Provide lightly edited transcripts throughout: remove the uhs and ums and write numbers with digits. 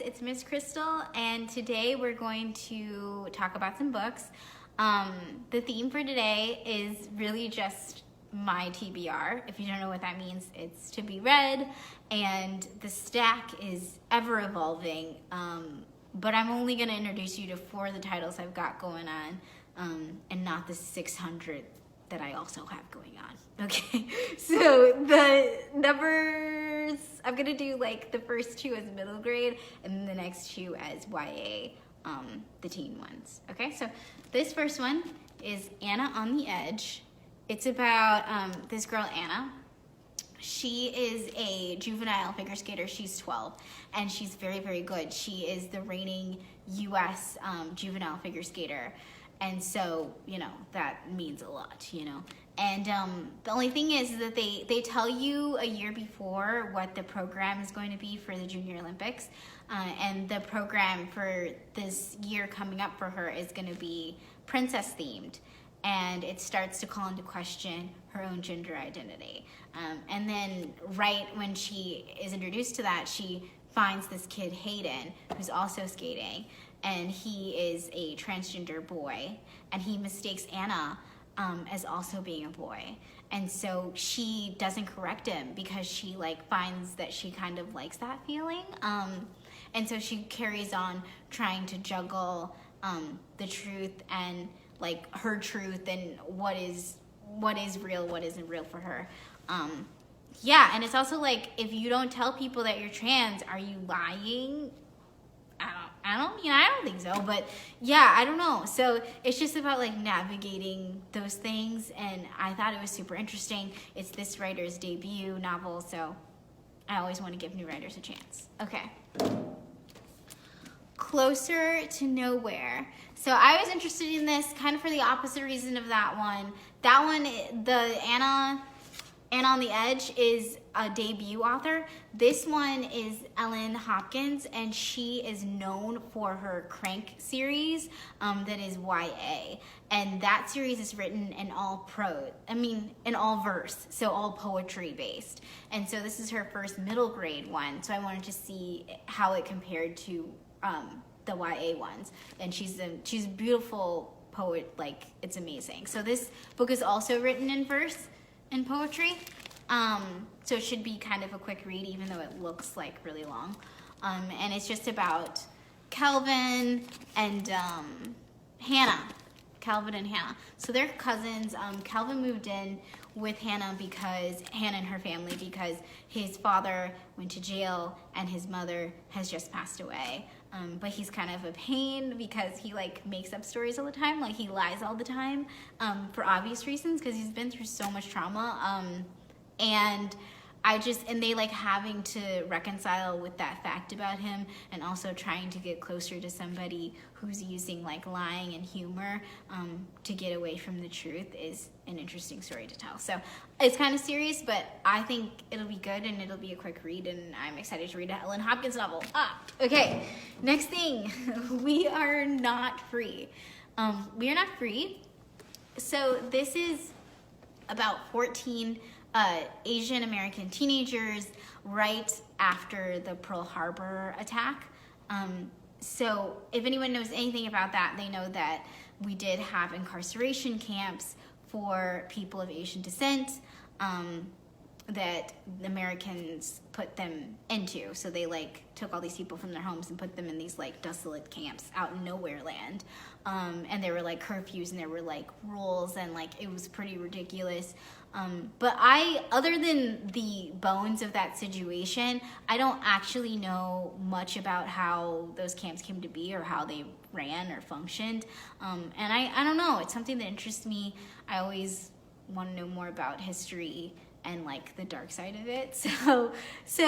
it's Miss Krystal, and today we're going to talk about some books. The theme for today is really just my TBR. If you don't know what that means, it's to be read, and the stack is ever evolving, but I'm only going to introduce you to 4 of the titles I've got going on, and not the 600 that I also have going on. Okay, so the numbers, I'm gonna do like the first 2 as middle grade and then the next 2 as YA, the teen ones. Okay, so this first one is Anna on the Edge. It's about this girl, Anna. She is a juvenile figure skater. She's 12, and she's very, very good. She is the reigning U.S. Juvenile figure skater. And so, you know, that means a lot, you know. And the only thing is that they tell you a year before what the program is going to be for the Junior Olympics. And the program for this year coming up for her is going to be princess themed. And it starts to call into question her own gender identity. And then right when she is introduced to that, she finds this kid, Hayden, who's also skating. And he is a transgender boy, and he mistakes Anna as also being a boy. And so she doesn't correct him because she finds that she kind of likes that feeling. And so she carries on trying to juggle the truth and her truth and what is real, what isn't real for her. Yeah, and it's also if you don't tell people that you're trans, are you lying? I don't think so, but yeah, I don't know. So it's just about navigating those things, and I thought it was super interesting. It's this writer's debut novel, so I always want to give new writers a chance. Okay. Closer to Nowhere. So I was interested in this kind of for the opposite reason of that one. That one, the Anna on the Edge, is a debut author. This one is Ellen Hopkins, and she is known for her Crank series that is YA. And that series is written in all verse, so all poetry based. And so this is her first middle grade one, so I wanted to see how it compared to the YA ones. And she's a beautiful poet, it's amazing. So this book is also written in verse and poetry. So it should be kind of a quick read, even though it looks really long. And it's just about Calvin and Hannah. Calvin and Hannah. So they're cousins. Calvin moved in with Hannah and her family, because his father went to jail and his mother has just passed away. But he's kind of a pain because he makes up stories all the time. He lies all the time for obvious reasons, because he's been through so much trauma. And they having to reconcile with that fact about him, and also trying to get closer to somebody who's using lying and humor to get away from the truth is an interesting story to tell. So it's kind of serious, but I think it'll be good, and it'll be a quick read, and I'm excited to read an Ellen Hopkins novel. Okay, next thing, We Are Not Free. We Are Not Free. So this is about 14 Asian American teenagers right after the Pearl Harbor attack. So if anyone knows anything about that, they know that we did have incarceration camps for people of Asian descent that the Americans put them into. So they took all these people from their homes and put them in these desolate camps out in nowhere land. And there were curfews, and there were rules, and it was pretty ridiculous. But other than the bones of that situation, I don't actually know much about how those camps came to be or how they ran or functioned. And I don't know, it's something that interests me. I always want to know more about history and the dark side of it. So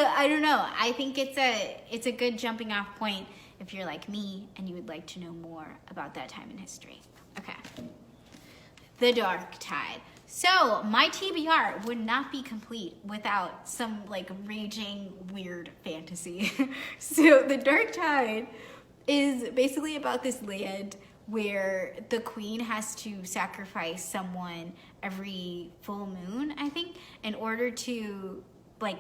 I don't know. I think it's a good jumping off point if you're like me and you would like to know more about that time in history. Okay. The Dark Tide. So my TBR would not be complete without some raging weird fantasy. So The Dark Tide is basically about this land where the queen has to sacrifice someone every full moon, I think, in order to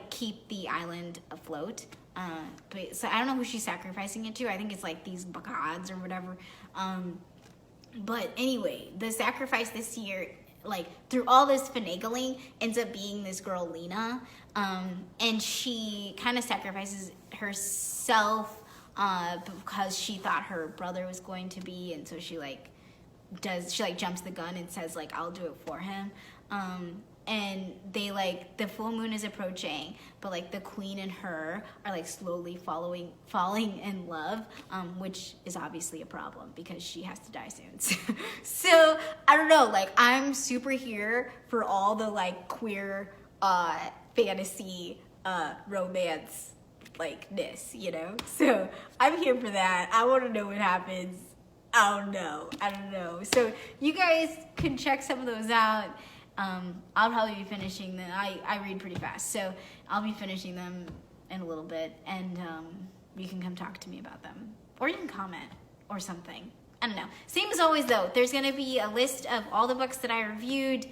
keep the island afloat. But so I don't know who she's sacrificing it to. I think it's like these gods or whatever. But anyway, the sacrifice this year, like through all this finagling, ends up being this girl Lena, and she kind of sacrifices herself because she thought her brother was going to be, and so she jumps the gun and says like, I'll do it for him. And they like, the full moon is approaching, but like the queen and her are like slowly falling in love, which is obviously a problem because she has to die soon. So I don't know, like I'm super here for all the like queer fantasy romance like this, you know? So I'm here for that. I want to know what happens. I don't know. So you guys can check some of those out. I'll probably be finishing them. I read pretty fast, so I'll be finishing them in a little bit, and you can come talk to me about them, or you can comment or something. I don't know. Same as always, though. There's going to be a list of all the books that I reviewed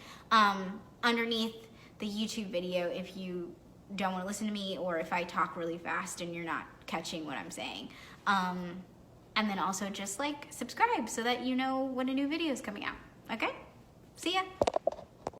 underneath the YouTube video if you don't want to listen to me, or if I talk really fast and you're not catching what I'm saying. And then also just like subscribe so that you know when a new video is coming out. Okay? See ya.